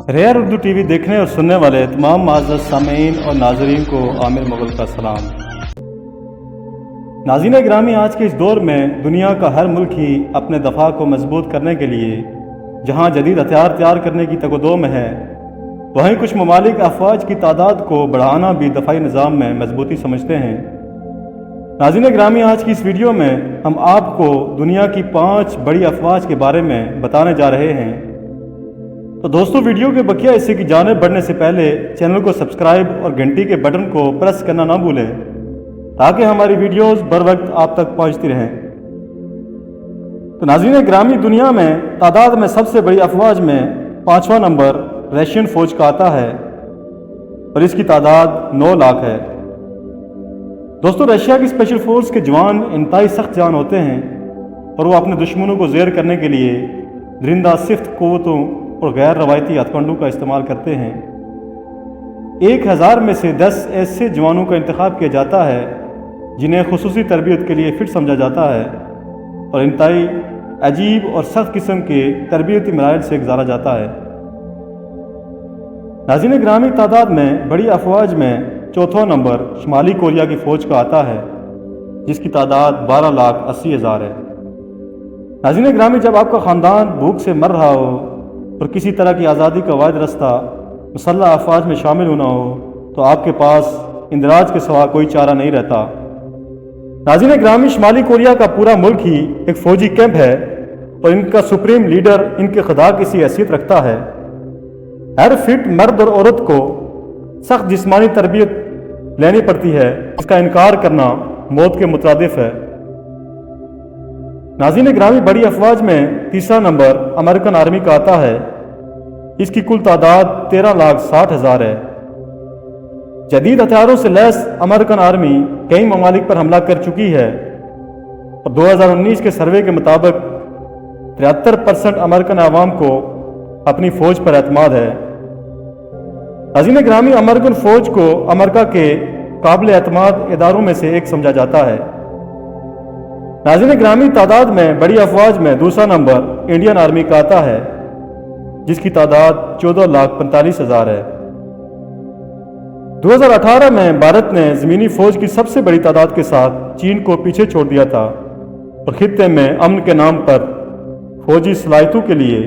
Rare Urdu TV देखने और सुनने वाले तमाम माज़ सामीन और नाजरीन को आमिर मुग़ल का सलाम। नाज़रीन गिरामी, आज के इस दौर में दुनिया का हर मुल्क ही अपने दफ़ा को मजबूत करने के लिए जहाँ जदीद हथियार तैयार करने की तगदो में है, वहीं कुछ ममालिक अफवाज की तादाद को बढ़ाना भी दफ़ाई निज़ाम में मजबूती समझते हैं। नाज़रीन गिरामी, आज की इस वीडियो में हम आपको दुनिया की 5 बड़ी अफवाज के बारे में बताने जा रहे हैं। तो दोस्तों, वीडियो के बकिया हिस्से की जानिब बढ़ने से पहले चैनल को सब्सक्राइब और घंटी के बटन को प्रेस करना ना भूलें ताकि हमारी वीडियोस बर वक्त आप तक पहुंचती रहें। तो नाज़रीन गिरामी, दुनिया में तादाद में सबसे बड़ी अफवाज में 5वां नंबर रशियन फ़ौज का आता है और इसकी तादाद 9 लाख है। दोस्तों, रशिया की स्पेशल फोर्स के जवान इंतहाई सख्त जान होते हैं और वो अपने दुश्मनों को ज़ेर करने के लिए दरिंदा सिफ्त क़ुव्वतों और गैर रवायती हथकंडों का इस्तेमाल करते हैं। 1000 में से 10 ऐसे जवानों का इंतखाब किया जाता है जिन्हें खुसूसी तरबियत के लिए फिट समझा जाता है और इंतहाई अजीब और सख्त किस्म के तरबियती मराइल से गुजारा जाता है। नाज़रीन गिरामी, तादाद में बड़ी अफवाज में चौथा नंबर शुमाली कोरिया की फ़ौज का आता है जिसकी तादाद 12,80,000 है। नाज़रीन गिरामी, जब आपका ख़ानदान भूख से मर रहा हो और किसी तरह की आज़ादी का वाहिद रास्ता मुसल्लह अफवाज में शामिल होना हो तो आपके पास इंदराज के सिवा कोई चारा नहीं रहता। नाज़रीन गिरामी, शुमाली कोरिया का पूरा मुल्क ही एक फ़ौजी कैंप है और इनका सुप्रीम लीडर इनके खुदा की सी हैसियत रखता है। हर फिट मर्द और औरत को सख्त जिस्मानी तरबियत लेनी पड़ती है, इसका इनकार करना मौत के मुतरादिफ है। नाज़रीन गिरामी, बड़ी अफवाज में तीसरा नंबर अमेरिकन आर्मी का आता है। इसकी कुल तादाद 13,60,000 है। जदीद हथियारों से लैस अमेरिकन आर्मी कई ममालिक पर हमला कर चुकी है और 2019 के सर्वे के मुताबिक 73% अमेरिकन आवाम को अपनी फ़ौज पर एतमाद है। नाज़रीन गिरामी, अमेरिकन फ़ौज को अमेरिका के काबिल एतमाद इदारों में से एक समझा जाता है। नाज़रीन गिरामी, तादाद में बड़ी अफवाज में दूसरा नंबर इंडियन आर्मी का आता है जिसकी तादाद 14,45,000 है। 2018 में भारत ने ज़मीनी फ़ौज की सबसे बड़ी तादाद के साथ चीन को पीछे छोड़ दिया था और खित्ते में अमन के नाम पर फ़ौजी सलाहियतों के लिए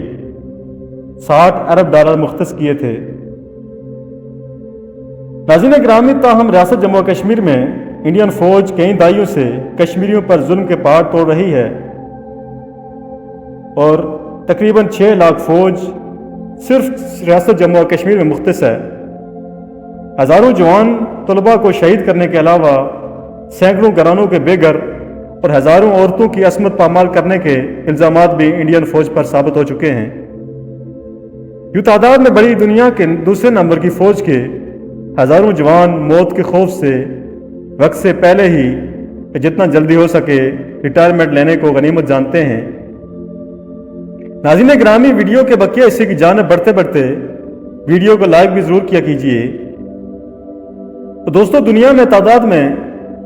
$60 अरब मुख्तस किए थे। नाज़रीन गिरामी, ताहम रियासत जम्मू कश्मीर में इंडियन फ़ौज कई दाइयों से कश्मीरियों पर जुल्म के पहाड़ तोड़ रही है और तकरीबन 6 लाख फ़ौज सिर्फ रियासत जम्मू कश्मीर में मुख्तस है। हज़ारों जवान तलबा को शहीद करने के अलावा सैकड़ों घरानों के बेघर और हज़ारों औरतों की असमत पामाल करने के इल्ज़ामात भी इंडियन फ़ौज पर साबित हो चुके हैं। यूँ तादाद में बड़ी दुनिया के दूसरे नंबर की फ़ौज के हज़ारों जवान मौत के खौफ से वक्त से पहले ही जितना जल्दी हो सके रिटायरमेंट लेने को गनीमत जानते हैं। नाज़रीन गिरामी, वीडियो के बकिया हिस्से की जानिब बढ़ते बढ़ते वीडियो को लाइक भी ज़रूर किया कीजिए। तो दोस्तों, दुनिया में तादाद में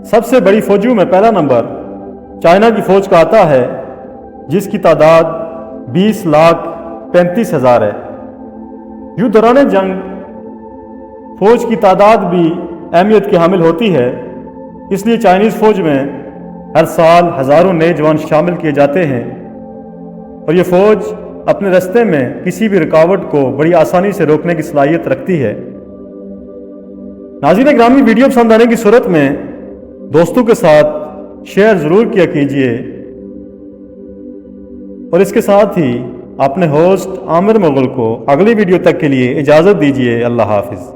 सबसे बड़ी फ़ौजियों में पहला नंबर चाइना की फ़ौज का आता है जिसकी तादाद 20,35,000 है। यूँ दौरान जंग फ़ौज की तादाद भी अहमियत की हामिल होती है, इसलिए चाइनीज़ फ़ौज में हर साल हज़ारों नए जवान शामिल किए जाते हैं और ये फ़ौज अपने रास्ते में किसी भी रुकावट को बड़ी आसानी से रोकने की सलाहियत रखती है। नाज़रीन गिरामी, वीडियो पसंद आने की सूरत में दोस्तों के साथ शेयर ज़रूर किया कीजिए और इसके साथ ही अपने होस्ट आमिर मुग़ल को अगली वीडियो तक के लिए इजाज़त दीजिए। अल्लाह हाफ़िज़।